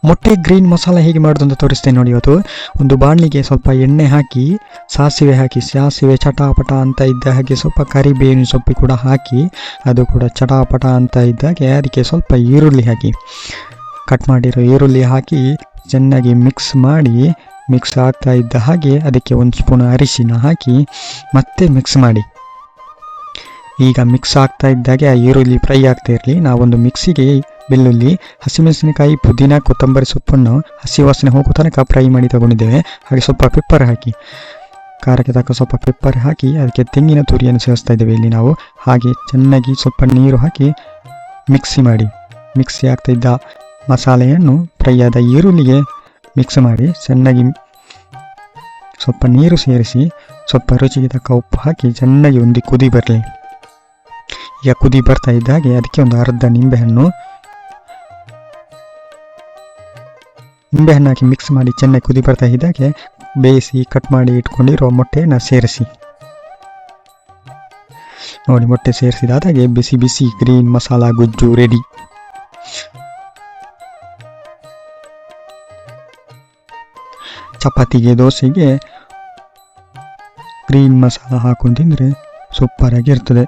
ಮೊಟ್ಟೆ ಗ್ರೀನ್ ಮಸಾಲ ಹೇಗೆ ಮಾಡೋದು ಅಂತ ತೋರಿಸ್ತೇನೆ ನೋಡಿ. ಇವತ್ತು ಒಂದು ಬಾಣಲಿಗೆ ಸ್ವಲ್ಪ ಎಣ್ಣೆ ಹಾಕಿ ಸಾಸಿವೆ ಚಟಾಪಟ ಅಂತ ಇದ್ದ ಹಾಗೆ ಸ್ವಲ್ಪ ಕರಿಬೇವಿನ ಸೊಪ್ಪು ಕೂಡ ಹಾಕಿ ಅದು ಕೂಡ ಚಟಾಪಟ ಅಂತ ಇದ್ದಾಗೆ ಅದಕ್ಕೆ ಸ್ವಲ್ಪ ಈರುಳ್ಳಿ ಹಾಕಿ, ಕಟ್ ಮಾಡಿರೋ ಈರುಳ್ಳಿ ಹಾಕಿ ಚೆನ್ನಾಗಿ ಮಿಕ್ಸ್ ಆಗ್ತಾ ಇದ್ದ ಹಾಗೆ ಅದಕ್ಕೆ 1 ಸ್ಪೂನ್ ಅರಿಶಿನ ಹಾಕಿ ಮತ್ತೆ ಮಿಕ್ಸ್ ಮಾಡಿ. ಈಗ ಮಿಕ್ಸ್ ಆಗ್ತಾ ಇದ್ದಾಗೆ ಆ ಈರುಳ್ಳಿ ಫ್ರೈ ಆಗ್ತಾ ಇರಲಿ. ನಾವೊಂದು ಮಿಕ್ಸಿಗೆ ಬೆಳ್ಳುಳ್ಳಿ, ಹಸಿಮೆಣಸಿನಕಾಯಿ, ಪುದೀನ, ಕೊತ್ತಂಬರಿ ಸೊಪ್ಪನ್ನು ಹಸಿ ವಾಸನೆ ಹೋಗೋ ತನಕ ಫ್ರೈ ಮಾಡಿ ತಗೊಂಡಿದ್ದೇವೆ. ಹಾಗೆ ಸ್ವಲ್ಪ ಪೆಪ್ಪರ್ ಹಾಕಿ, ಖಾರಕ್ಕೆ ತಕ್ಕ ಸ್ವಲ್ಪ ಪೆಪ್ಪರ್ ಹಾಕಿ ಅದಕ್ಕೆ ತೆಂಗಿನ ತುರಿಯನ್ನು ಸೇರಿಸ್ತಾ ಇದ್ದೇವೆ ಇಲ್ಲಿ ನಾವು. ಹಾಗೆ ಚೆನ್ನಾಗಿ ಸ್ವಲ್ಪ ನೀರು ಹಾಕಿ ಮಿಕ್ಸಿ ಆಗ್ತಾ ಇದ್ದ ಮಸಾಲೆಯನ್ನು ಫ್ರೈ ಆದ ಈರುಳ್ಳಿಗೆ ಮಿಕ್ಸ್ ಮಾಡಿ ಚೆನ್ನಾಗಿ ಸ್ವಲ್ಪ ನೀರು ಸೇರಿಸಿ ಸ್ವಲ್ಪ ರುಚಿಗೆ ತಕ್ಕ ಉಪ್ಪು ಹಾಕಿ ಚೆನ್ನಾಗಿ ಒಂದು ಕುದಿ ಬರಲಿ. ಈಗ ಕುದಿ ಬರ್ತಾ ಇದ್ದಾಗೆ ಅದಕ್ಕೆ ಒಂದು ಅರ್ಧ ನಿಂಬೆಹಣ್ಣು ಹಾಕಿ ಮಿಕ್ಸ್ ಮಾಡಿ ಚೆನ್ನಾಗಿ ಕುದಿ ಬರ್ತಾ ಇದ್ದಾಗೆ ಬೇಯಿಸಿ ಕಟ್ ಮಾಡಿ ಇಟ್ಕೊಂಡಿರೋ ಮೊಟ್ಟೆಯನ್ನು ಸೇರಿಸಿ ನೋಡಿ. ಮೊಟ್ಟೆ ಸೇರಿಸಿದಾಗೆ ಬಿಸಿ ಬಿಸಿ ಗ್ರೀನ್ ಮಸಾಲ ಗೊಜ್ಜು ರೆಡಿ. ಚಪಾತಿಗೆ, ದೋಸೆಗೆ ಗ್ರೀನ್ ಮಸಾಲ ಹಾಕೊಂಡು ತಿಂದರೆ ಸೂಪರ್ ಆಗಿರ್ತದೆ.